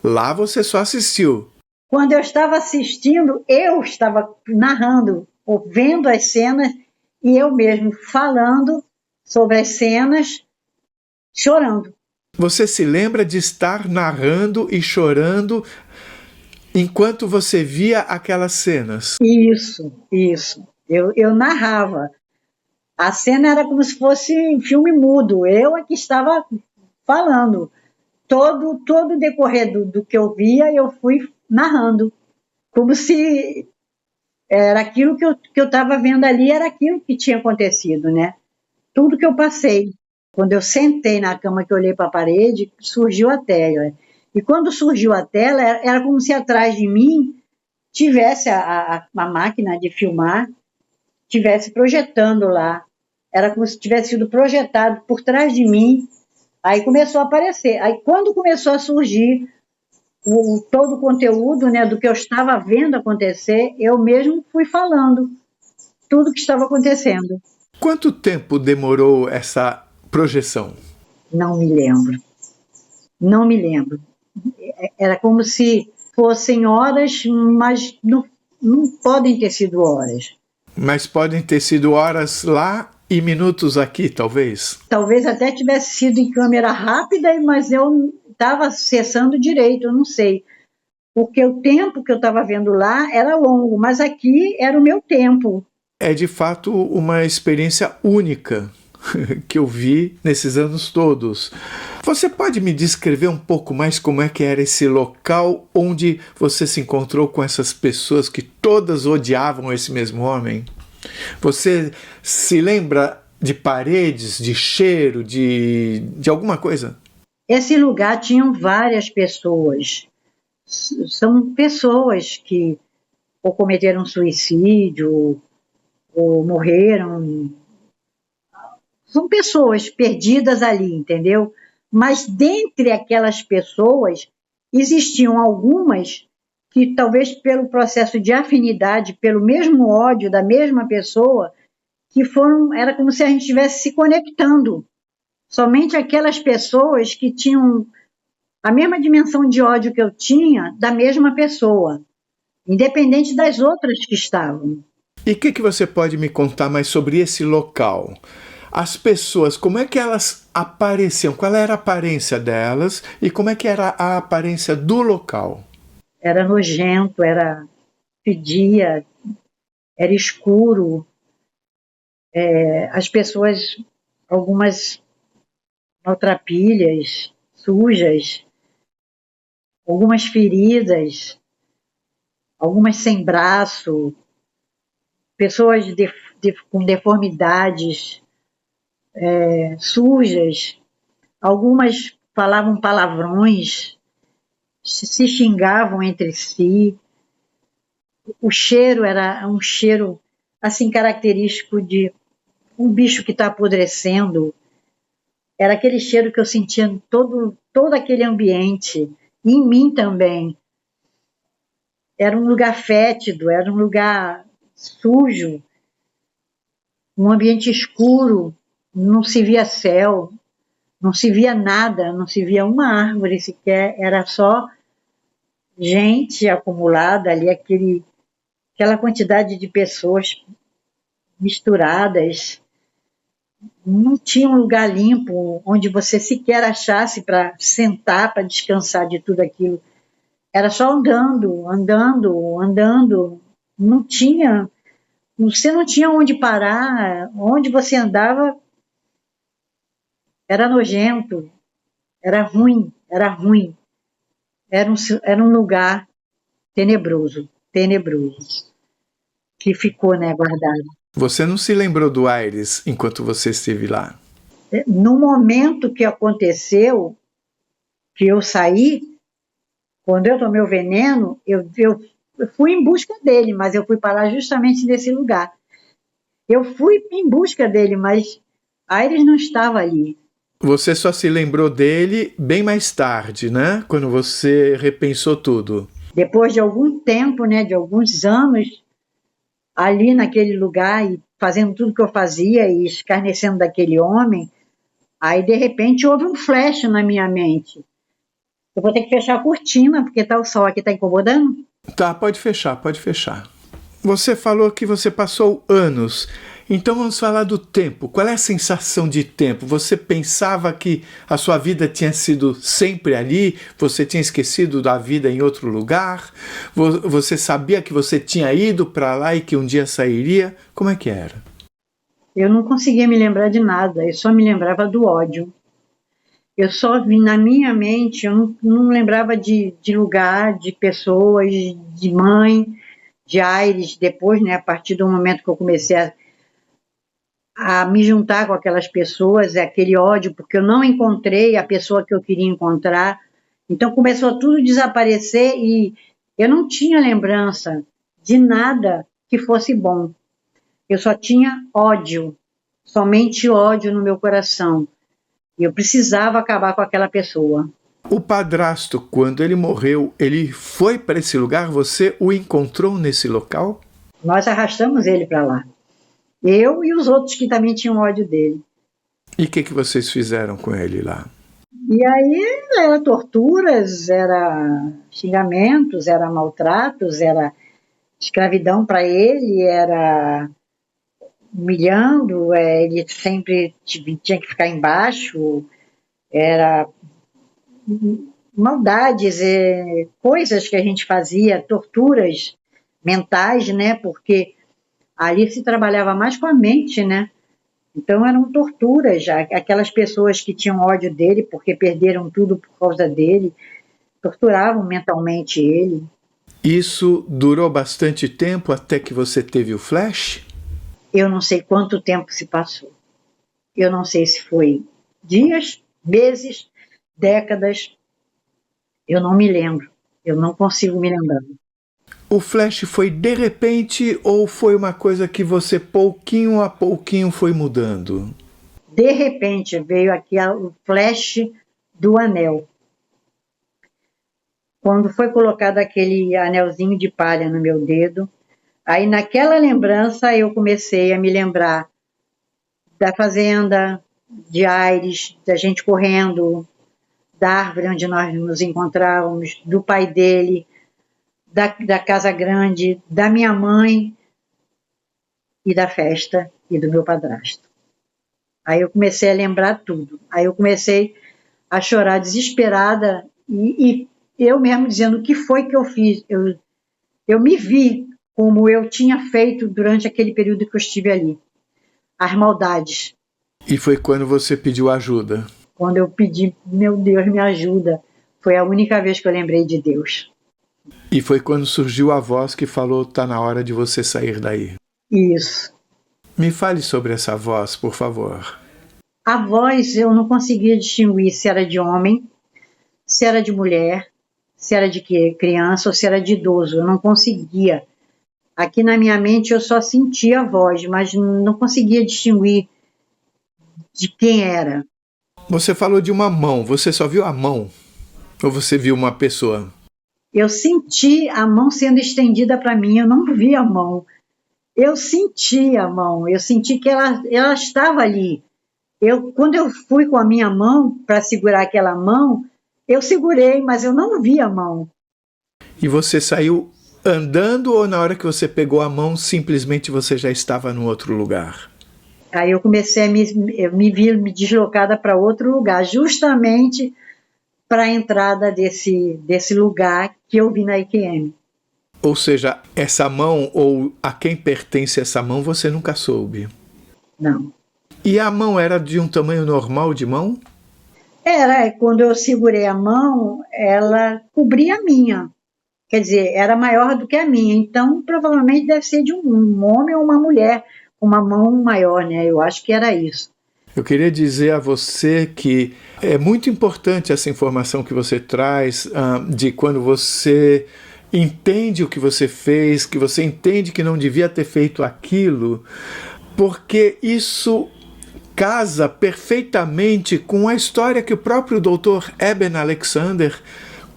Speaker 2: Lá você só assistiu.
Speaker 3: Quando eu estava assistindo, eu estava narrando, ou vendo as cenas, e eu mesmo falando sobre as cenas, chorando.
Speaker 2: Você se lembra de estar narrando e chorando enquanto você via aquelas cenas?
Speaker 3: Isso. Eu narrava. A cena era como se fosse um filme mudo. Eu é que estava falando. Todo o decorrer do que eu via, eu fui narrando. Como se era aquilo que eu estava vendo ali, era aquilo que tinha acontecido, né? Tudo que eu passei. Quando eu sentei na cama, que eu olhei para a parede, surgiu a tela. E quando surgiu a tela, era como se atrás de mim tivesse a máquina de filmar, tivesse projetando lá. Era como se tivesse sido projetado por trás de mim. Aí começou a aparecer. Aí quando começou a surgir todo o conteúdo, né, do que eu estava vendo acontecer, eu mesmo fui falando tudo que estava acontecendo.
Speaker 2: Quanto tempo demorou essa projeção?
Speaker 3: Não me lembro. Não me lembro. Era como se fossem horas, mas não podem ter sido horas.
Speaker 2: Mas podem ter sido horas lá e minutos aqui, talvez?
Speaker 3: Talvez até tivesse sido em câmera rápida, mas eu estava acessando direito, eu não sei. Porque o tempo que eu estava vendo lá era longo, mas aqui era o meu tempo.
Speaker 2: É de fato uma experiência única que eu vi nesses anos todos. Você pode me descrever um pouco mais como é que era esse local onde você se encontrou com essas pessoas que todas odiavam esse mesmo homem? Você se lembra de paredes, de cheiro, de alguma coisa?
Speaker 3: Esse lugar tinham várias pessoas. São pessoas que ou cometeram suicídio, ou morreram. São pessoas perdidas ali, entendeu? Mas dentre aquelas pessoas, existiam algumas que talvez pelo processo de afinidade, pelo mesmo ódio da mesma pessoa, era como se a gente estivesse se conectando. Somente aquelas pessoas que tinham a mesma dimensão de ódio que eu tinha da mesma pessoa, independente das outras que estavam.
Speaker 2: E o que você pode me contar mais sobre esse local? As pessoas, como é que elas apareciam? Qual era a aparência delas e como é que era a aparência do local?
Speaker 3: Era nojento, fedia, era escuro. As pessoas, algumas maltrapilhas, sujas, algumas feridas, algumas sem braço, pessoas com deformidades, sujas, algumas falavam palavrões, se xingavam entre si. O cheiro era um cheiro assim característico de um bicho que está apodrecendo. Era aquele cheiro que eu sentia em todo aquele ambiente, e em mim também. Era um lugar fétido, era um lugar sujo, um ambiente escuro, não se via céu, não se via nada, não se via uma árvore sequer, era só gente acumulada ali, aquela quantidade de pessoas misturadas. Não tinha um lugar limpo onde você sequer achasse para sentar, para descansar de tudo aquilo. Era só andando, andando, andando. Você não tinha onde parar. Onde você andava era nojento, era ruim, era ruim. Era um lugar tenebroso, tenebroso, que ficou, né, guardado.
Speaker 2: Você não se lembrou do Aires enquanto você esteve lá?
Speaker 3: No momento que aconteceu, que eu saí, quando eu tomei o veneno, eu fui em busca dele, mas eu fui parar justamente nesse lugar. Eu fui em busca dele, mas Aires não estava ali.
Speaker 2: Você só se lembrou dele bem mais tarde, né? Quando você repensou tudo.
Speaker 3: Depois de algum tempo, né, de alguns anos, ali naquele lugar, e fazendo tudo que eu fazia e escarnecendo daquele homem, aí de repente houve um flash na minha mente. Eu vou ter que fechar a cortina, porque tá o sol aqui, tá incomodando?
Speaker 2: Tá, pode fechar, pode fechar. Você falou que você passou anos. Então vamos falar do tempo. Qual é a sensação de tempo? Você pensava que a sua vida tinha sido sempre ali? Você tinha esquecido da vida em outro lugar? Você sabia que você tinha ido para lá e que um dia sairia? Como é que era?
Speaker 3: Eu não conseguia me lembrar de nada, eu só me lembrava do ódio. Eu só vi na minha mente, eu não lembrava de lugar, de pessoas, de mãe, de Aires. Depois, né, a partir do momento que eu comecei a me juntar com aquelas pessoas, aquele ódio, porque eu não encontrei a pessoa que eu queria encontrar. Então começou tudo a desaparecer e eu não tinha lembrança de nada que fosse bom. Eu só tinha ódio, somente ódio no meu coração. E eu precisava acabar com aquela pessoa.
Speaker 2: O padrasto, quando ele morreu, ele foi para esse lugar? Você o encontrou nesse local?
Speaker 3: Nós arrastamos ele para lá. Eu e os outros que também tinham ódio dele.
Speaker 2: E o que vocês fizeram com ele lá?
Speaker 3: E aí era torturas, era xingamentos, era maltratos, era escravidão para ele, era humilhando, ele sempre tinha que ficar embaixo, era maldades, coisas que a gente fazia, torturas mentais, né? Porque ali se trabalhava mais com a mente, né? Então eram torturas já. Aquelas pessoas que tinham ódio dele porque perderam tudo por causa dele, torturavam mentalmente ele.
Speaker 2: Isso durou bastante tempo até que você teve o flash?
Speaker 3: Eu não sei quanto tempo se passou. Eu não sei se foi dias, meses, décadas. Eu não me lembro. Eu não consigo me lembrar.
Speaker 2: O flash foi de repente ou foi uma coisa que você pouquinho a pouquinho foi mudando?
Speaker 3: De repente veio aqui o flash do anel. Quando foi colocado aquele anelzinho de palha no meu dedo, aí naquela lembrança eu comecei a me lembrar da fazenda de Aires, da gente correndo, da árvore onde nós nos encontrávamos, do pai dele, da casa grande, da minha mãe e da festa e do meu padrasto. Aí eu comecei a lembrar tudo. Aí eu comecei a chorar desesperada e eu mesmo dizendo o que foi que eu fiz. Eu me vi como eu tinha feito durante aquele período que eu estive ali. As maldades.
Speaker 2: E foi quando você pediu ajuda?
Speaker 3: Quando eu pedi, meu Deus, me ajuda. Foi a única vez que eu lembrei de Deus.
Speaker 2: E foi quando surgiu a voz que falou, tá na hora de você sair daí.
Speaker 3: Isso.
Speaker 2: Me fale sobre essa voz, por favor.
Speaker 3: A voz eu não conseguia distinguir se era de homem, se era de mulher, se era de criança ou se era de idoso. Eu não conseguia. Aqui na minha mente eu só sentia a voz, mas não conseguia distinguir de quem era.
Speaker 2: Você falou de uma mão, você só viu a mão? Ou você viu uma pessoa?
Speaker 3: Eu senti a mão sendo estendida para mim, eu não vi a mão. Eu senti a mão, eu senti que ela estava ali. Quando eu fui com a minha mão para segurar aquela mão, eu segurei, mas eu não vi a mão.
Speaker 2: E você saiu andando ou na hora que você pegou a mão, simplesmente você já estava no outro lugar?
Speaker 3: Aí eu comecei a me vir deslocada para outro lugar, justamente para a entrada desse lugar que eu vi na IQM.
Speaker 2: Ou seja, essa mão ou a quem pertence essa mão você nunca soube?
Speaker 3: Não.
Speaker 2: E a mão era de um tamanho normal de mão?
Speaker 3: Era, quando eu segurei a mão, ela cobria a minha. Quer dizer, era maior do que a minha. Então, provavelmente deve ser de um homem ou uma mulher com uma mão maior, né? Eu acho que era isso.
Speaker 2: Eu queria dizer a você que é muito importante essa informação que você traz, de quando você entende o que você fez, que você entende que não devia ter feito aquilo, porque isso casa perfeitamente com a história que o próprio Dr. Eben Alexander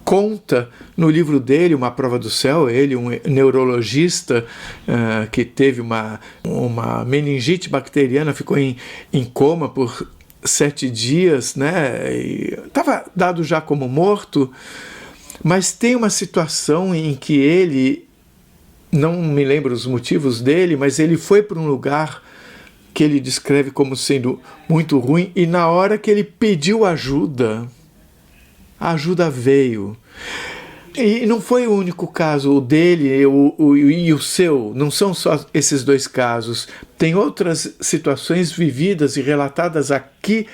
Speaker 2: conta no livro dele, Uma Prova do Céu. Ele, um neurologista que teve uma meningite bacteriana, ficou em coma por 7 dias, né? Estava dado já como morto, mas tem uma situação em que ele, não me lembro os motivos dele, mas ele foi para um lugar que ele descreve como sendo muito ruim, e na hora que ele pediu ajuda, a ajuda veio. E não foi o único caso, o dele e o seu, não são só esses 2 casos. Tem outras situações vividas e relatadas aqui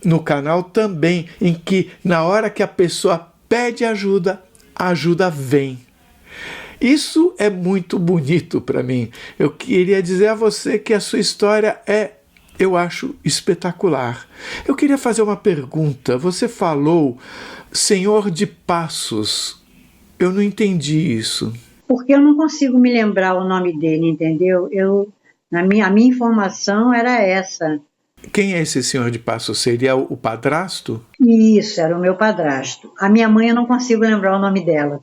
Speaker 2: no canal também, em que na hora que a pessoa pede ajuda, a ajuda vem. Isso é muito bonito para mim. Eu queria dizer a você que a sua história eu acho, espetacular. Eu queria fazer uma pergunta. Você falou Senhor de Passos. Eu não entendi isso.
Speaker 3: Porque eu não consigo me lembrar o nome dele, entendeu? A minha informação era essa.
Speaker 2: Quem é esse Senhor de Passos? Seria o padrasto?
Speaker 3: Isso, era o meu padrasto. A minha mãe eu não consigo lembrar o nome dela.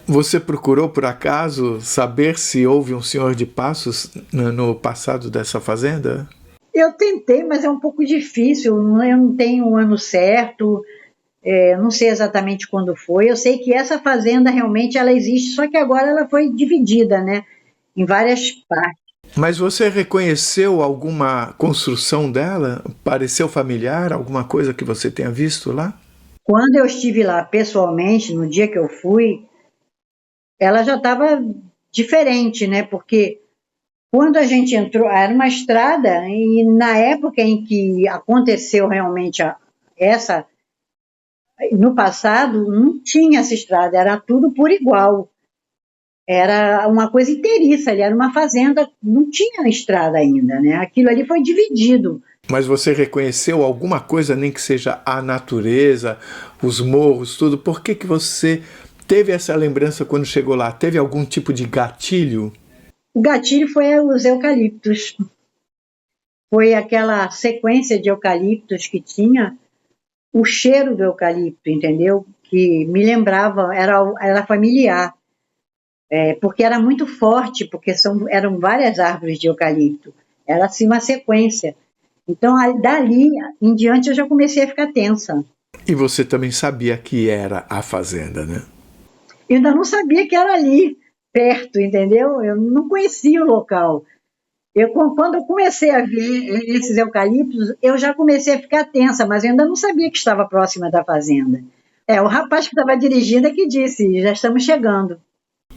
Speaker 2: Você procurou, por acaso, saber se houve um Senhor de Passos no passado dessa fazenda?
Speaker 3: Eu tentei, mas é um pouco difícil. Eu não tenho um ano certo, não sei exatamente quando foi. Eu sei que essa fazenda realmente ela existe, só que agora ela foi dividida, né, em várias partes.
Speaker 2: Mas você reconheceu alguma construção dela? Pareceu familiar? Alguma coisa que você tenha visto lá?
Speaker 3: Quando eu estive lá pessoalmente, no dia que eu fui, ela já estava diferente, né? Porque quando a gente entrou, era uma estrada, e na época em que aconteceu realmente no passado, não tinha essa estrada, era tudo por igual. Era uma coisa inteiriça ali, era uma fazenda, não tinha estrada ainda, né? Aquilo ali foi dividido.
Speaker 2: Mas você reconheceu alguma coisa, nem que seja a natureza, os morros, tudo? Por que você teve essa lembrança quando chegou lá? Teve algum tipo de gatilho?
Speaker 3: O gatilho foi os eucaliptos. Foi aquela sequência de eucaliptos que tinha, o cheiro do eucalipto, entendeu? Que me lembrava, era familiar. Porque era muito forte, porque eram várias árvores de eucalipto. Era assim uma sequência. Então, dali em diante, eu já comecei a ficar tensa.
Speaker 2: E você também sabia que era a fazenda, né?
Speaker 3: Eu ainda não sabia que era ali, perto, entendeu? Eu não conhecia o local. Quando eu comecei a ver esses eucaliptos, eu já comecei a ficar tensa, mas eu ainda não sabia que estava próxima da fazenda. O rapaz que estava dirigindo é que disse, já estamos chegando.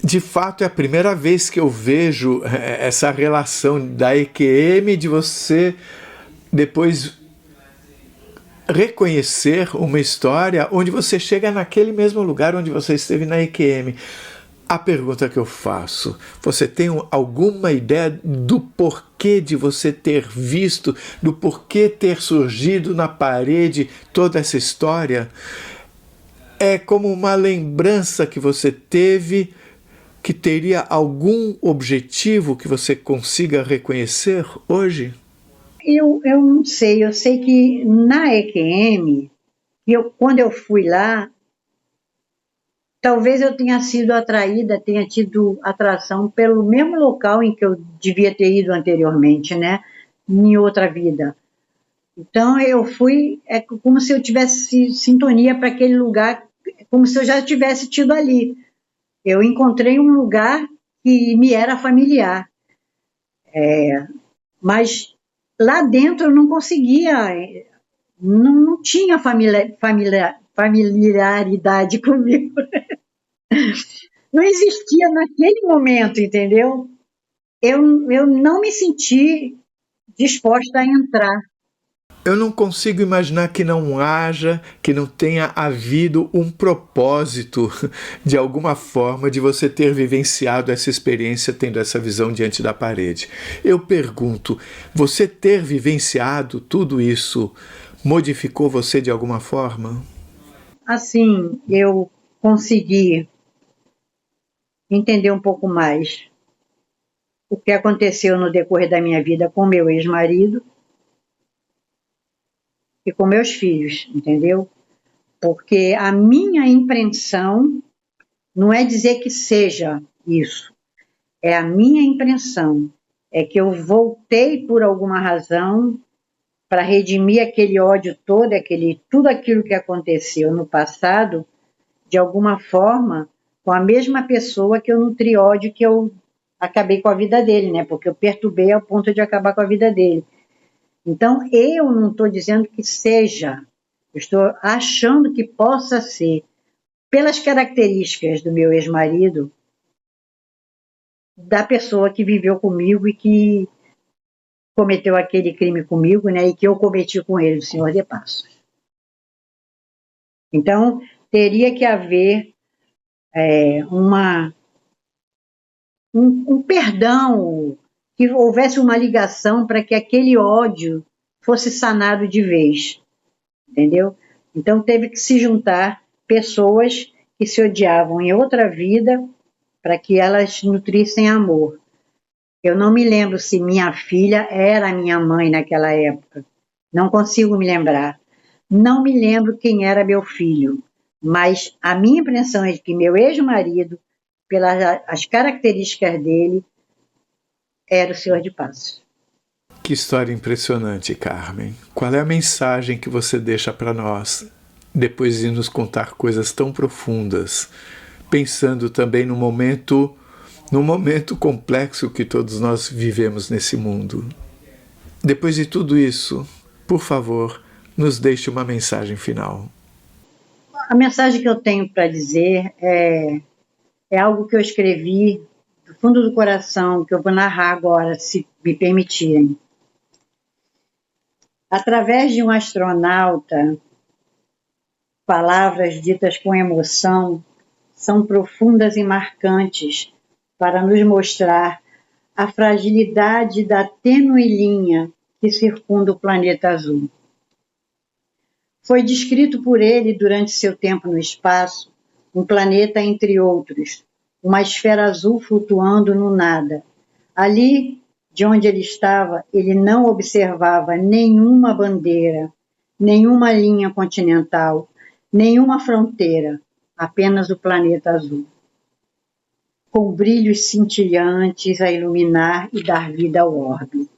Speaker 2: De fato, é a primeira vez que eu vejo essa relação da EQM, de você depois reconhecer uma história onde você chega naquele mesmo lugar onde você esteve na EQM. A pergunta que eu faço, você tem alguma ideia do porquê de você ter visto, do porquê ter surgido na parede toda essa história? É como uma lembrança que você teve, que teria algum objetivo que você consiga reconhecer hoje?
Speaker 3: Eu não sei, eu sei que na EQM, quando eu fui lá, talvez eu tenha sido atraída, tenha tido atração pelo mesmo local em que eu devia ter ido anteriormente, né? Em outra vida. Então eu fui, é como se eu tivesse sintonia para aquele lugar, como se eu já tivesse tido ali. Eu encontrei um lugar que me era familiar. Mas lá dentro eu não conseguia, não tinha familiaridade comigo. Não existia naquele momento, entendeu? Eu não me senti disposta a entrar.
Speaker 2: Eu não consigo imaginar que não haja, que não tenha havido um propósito, de alguma forma, de você ter vivenciado essa experiência, tendo essa visão diante da parede. Eu pergunto, você ter vivenciado tudo isso modificou você de alguma forma?
Speaker 3: Assim, eu consegui entender um pouco mais o que aconteceu no decorrer da minha vida com meu ex-marido e com meus filhos, entendeu? Porque a minha impressão não é dizer que seja isso, é a minha impressão, é que eu voltei por alguma razão para redimir aquele ódio todo, tudo aquilo que aconteceu no passado, de alguma forma, com a mesma pessoa que eu nutri ódio, que eu acabei com a vida dele, né? Porque eu perturbei ao ponto de acabar com a vida dele. Então, eu não estou dizendo que seja, eu estou achando que possa ser, pelas características do meu ex-marido, da pessoa que viveu comigo e que cometeu aquele crime comigo, né, e que eu cometi com ele, o senhor de Passos. Então, teria que haver um perdão, que houvesse uma ligação para que aquele ódio fosse sanado de vez, entendeu? Então, teve que se juntar pessoas que se odiavam em outra vida para que elas nutrissem amor. Eu não me lembro se minha filha era minha mãe naquela época. Não consigo me lembrar. Não me lembro quem era meu filho. Mas a minha impressão é de que meu ex-marido, pelas características dele, era o senhor de Passos.
Speaker 2: Que história impressionante, Carmen. Qual é a mensagem que você deixa para nós, depois de nos contar coisas tão profundas, pensando também no momento complexo que todos nós vivemos nesse mundo? Depois de tudo isso, por favor, nos deixe uma mensagem final.
Speaker 3: A mensagem que eu tenho para dizer é algo que eu escrevi do fundo do coração, que eu vou narrar agora, se me permitirem. Através de um astronauta, palavras ditas com emoção são profundas e marcantes para nos mostrar a fragilidade da tênue linha que circunda o planeta azul. Foi descrito por ele, durante seu tempo no espaço, um planeta entre outros, uma esfera azul flutuando no nada. Ali, de onde ele estava, ele não observava nenhuma bandeira, nenhuma linha continental, nenhuma fronteira, apenas o planeta azul, com brilhos cintilantes a iluminar e dar vida ao orbe.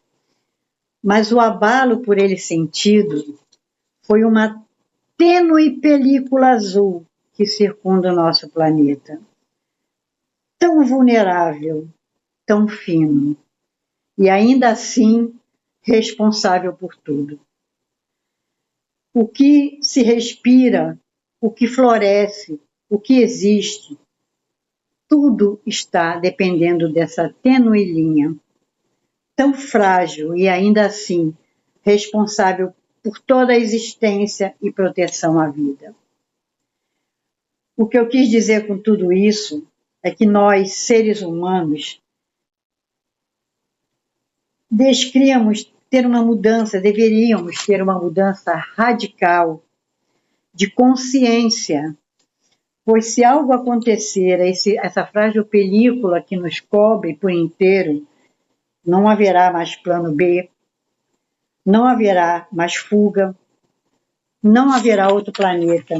Speaker 3: mas o abalo por ele sentido foi uma tênue película azul que circunda o nosso planeta. Tão vulnerável, tão fino, e ainda assim responsável por tudo. O que se respira, o que floresce, o que existe, tudo está dependendo dessa tênue linha, tão frágil e ainda assim responsável por toda a existência e proteção à vida. O que eu quis dizer com tudo isso é que nós, seres humanos, deveríamos ter uma mudança radical de consciência, pois se algo acontecer, essa frágil película que nos cobre por inteiro, não haverá mais plano B, não haverá mais fuga, não haverá outro planeta,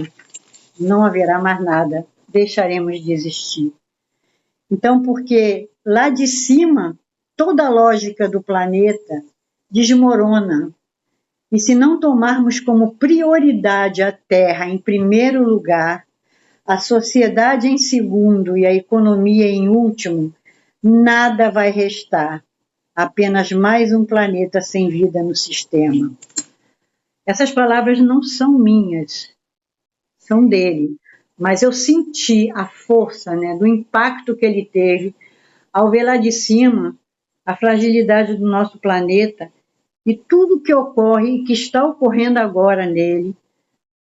Speaker 3: não haverá mais nada, deixaremos de existir. Então, porque lá de cima, toda a lógica do planeta desmorona. E se não tomarmos como prioridade a Terra em primeiro lugar, a sociedade em segundo e a economia em último, nada vai restar. Apenas mais um planeta sem vida no sistema. Essas palavras não são minhas, são dele. Mas eu senti a força, do impacto que ele teve ao ver lá de cima a fragilidade do nosso planeta e tudo que ocorre e que está ocorrendo agora nele,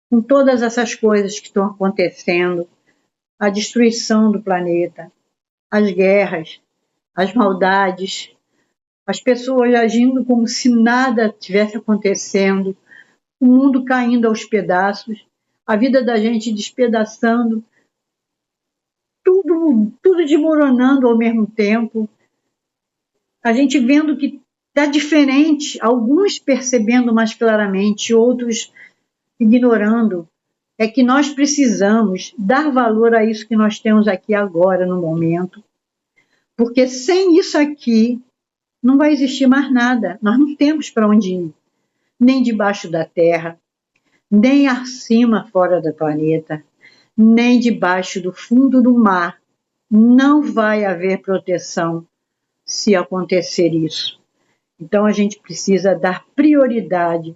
Speaker 3: com todas essas coisas que estão acontecendo, a destruição do planeta, as guerras, as maldades, as pessoas agindo como se nada tivesse acontecendo, o mundo caindo aos pedaços, a vida da gente despedaçando, tudo desmoronando ao mesmo tempo, a gente vendo que está diferente, alguns percebendo mais claramente, outros ignorando, é que nós precisamos dar valor a isso que nós temos aqui agora, no momento, porque sem isso aqui, não vai existir mais nada, nós não temos para onde ir, nem debaixo da terra, nem acima fora do planeta, nem debaixo do fundo do mar, não vai haver proteção se acontecer isso. Então a gente precisa dar prioridade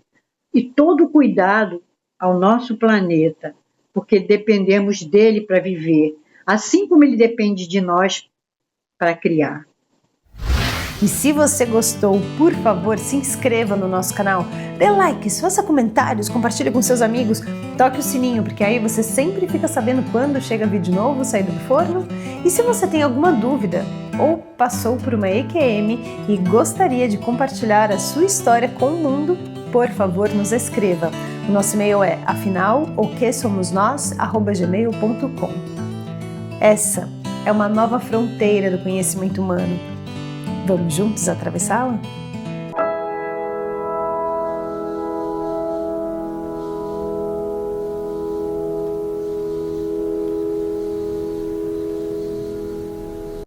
Speaker 3: e todo cuidado ao nosso planeta, porque dependemos dele para viver, assim como ele depende de nós para criar.
Speaker 1: E se você gostou, por favor, se inscreva no nosso canal, dê likes, faça comentários, compartilhe com seus amigos, toque o sininho, porque aí você sempre fica sabendo quando chega vídeo novo saído do forno. E se você tem alguma dúvida ou passou por uma EQM e gostaria de compartilhar a sua história com o mundo, por favor, nos escreva. O nosso e-mail é afinal.oquesomosnós@gmail.com. Essa é uma nova fronteira do conhecimento humano. Vamos juntos atravessá-la?